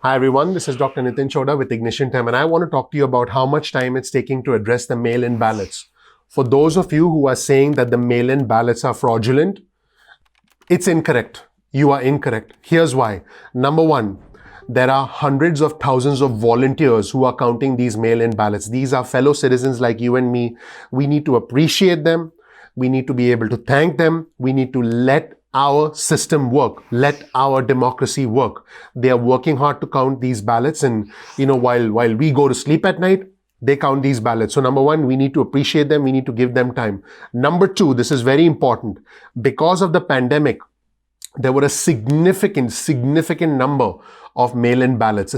Hi everyone, this is Dr. Nitin Chhoda with Ignition Time, and I want to talk to you about how much time it's taking to address the mail-in ballots. For those of you who are saying that the mail-in ballots are fraudulent, it's incorrect. You are incorrect. Here's why. Number one, there are hundreds of thousands of volunteers who are counting these mail-in ballots. These are fellow citizens like you and me. We need to appreciate them. We need to be able to thank them. We need to let our system work. Let our democracy work. They are working hard to count these ballots, and while we go to sleep at night, they count these ballots. So number one, we need to appreciate them. We need to give them time. Number two, this is very important. Because of the pandemic, there were a significant number of mail-in ballots,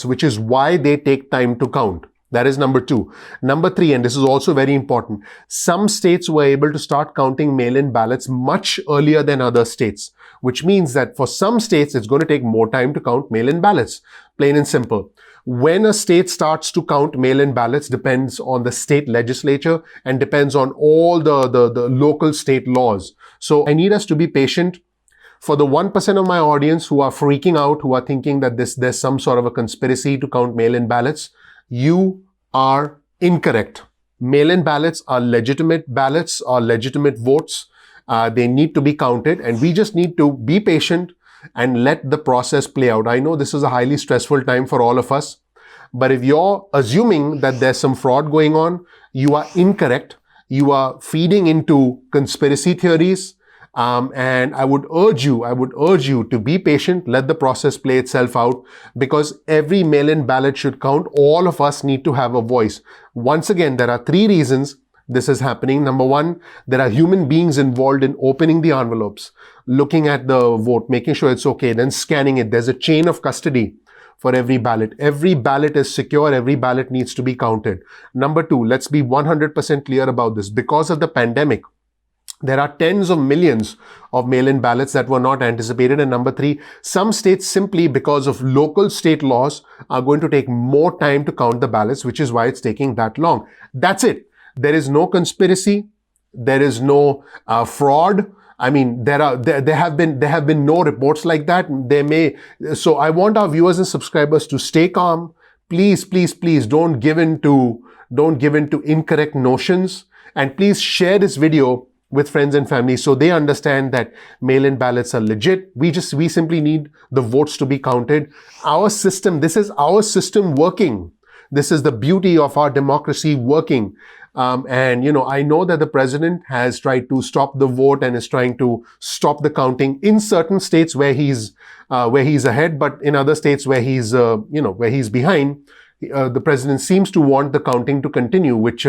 which is why they take time to count. That is number two. Number three, and this is also very important, some states were able to start counting mail-in ballots much earlier than other states, which means that for some states, it's going to take more time to count mail-in ballots. Plain and simple. When a state starts to count mail-in ballots depends on the state legislature and depends on all the local state laws. So I need us to be patient. For the 1% of my audience who are freaking out, who are thinking that there's some sort of a conspiracy to count mail-in ballots, you are incorrect. Mail-in ballots are legitimate votes. They need to be counted, and we just need to be patient and let the process play out. I know this is a highly stressful time for all of us, but if you're assuming that there's some fraud going on, you are incorrect. You are feeding into conspiracy theories. And I would urge you to be patient, let the process play itself out, because every mail-in ballot should count. All of us need to have a voice. Once again, there are three reasons this is happening. Number one, there are human beings involved in opening the envelopes, looking at the vote, making sure it's okay, then scanning it. There's a chain of custody for every ballot. Every ballot is secure. Every ballot needs to be counted. Number two, let's be 100% clear about this. Because of the pandemic, there are tens of millions of mail-in ballots that were not anticipated. And number three, some states simply because of local state laws are going to take more time to count the ballots, which is why it's taking that long. That's it. There is no conspiracy. There is no fraud. I mean, there have been no reports like that. So I want our viewers and subscribers to stay calm. Please, don't give in to incorrect notions. And please share this video with friends and family so they understand that mail-in ballots are legit. We simply need the votes to be counted. This is our system working. This is the beauty of our democracy working. I know that the president has tried to stop the vote and is trying to stop the counting in certain states where he's ahead, but in other states where he's behind, the president seems to want the counting to continue, which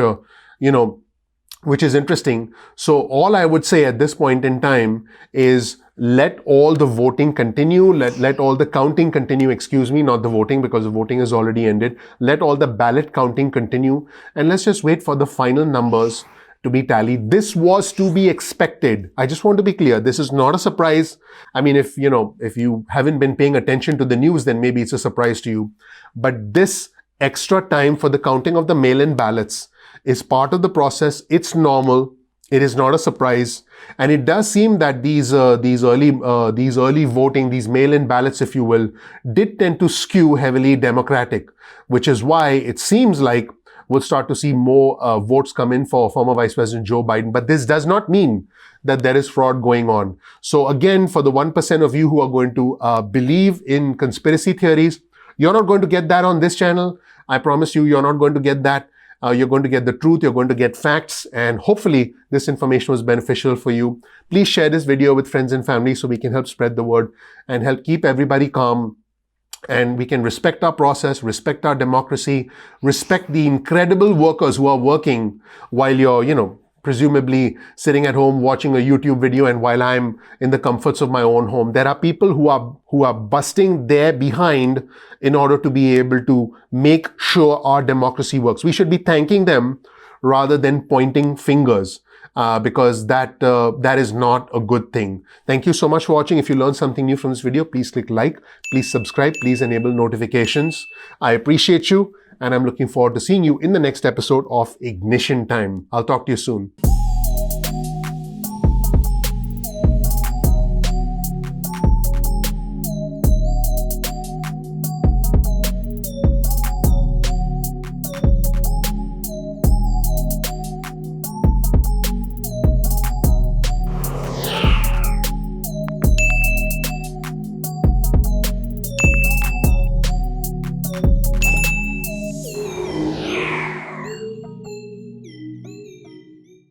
is interesting. So all I would say at this point in time is let all the voting continue, let all the counting continue, not the voting, because the voting has already ended. Let all the ballot counting continue, and let's just wait for the final numbers to be tallied. This was to be expected. I just want to be clear. This is not a surprise. I mean, if you haven't been paying attention to the news, then maybe it's a surprise to you. But this extra time for the counting of the mail-in ballots is part of the process. It's normal. It is not a surprise. And it does seem that these early voting, these mail-in ballots, if you will, did tend to skew heavily Democratic, which is why it seems like we'll start to see more votes come in for former Vice President Joe Biden. But this does not mean that there is fraud going on. So again, for the 1% of you who are going to believe in conspiracy theories, you're not going to get that on this channel. I promise you, you're not going to get that. You're going to get the truth, you're going to get facts, and hopefully this information was beneficial for you. Please share this video with friends and family so we can help spread the word and help keep everybody calm, and we can respect our process, respect our democracy, respect the incredible workers who are working while you're, presumably sitting at home watching a YouTube video, and while I'm in the comforts of my own home. There are people who are busting their behind in order to be able to make sure our democracy works. We should be thanking them rather than pointing fingers, because that is not a good thing. Thank you so much for watching. If you learned something new from this video, please click like, please subscribe, please enable notifications. I appreciate you. And I'm looking forward to seeing you in the next episode of Ignition Time. I'll talk to you soon.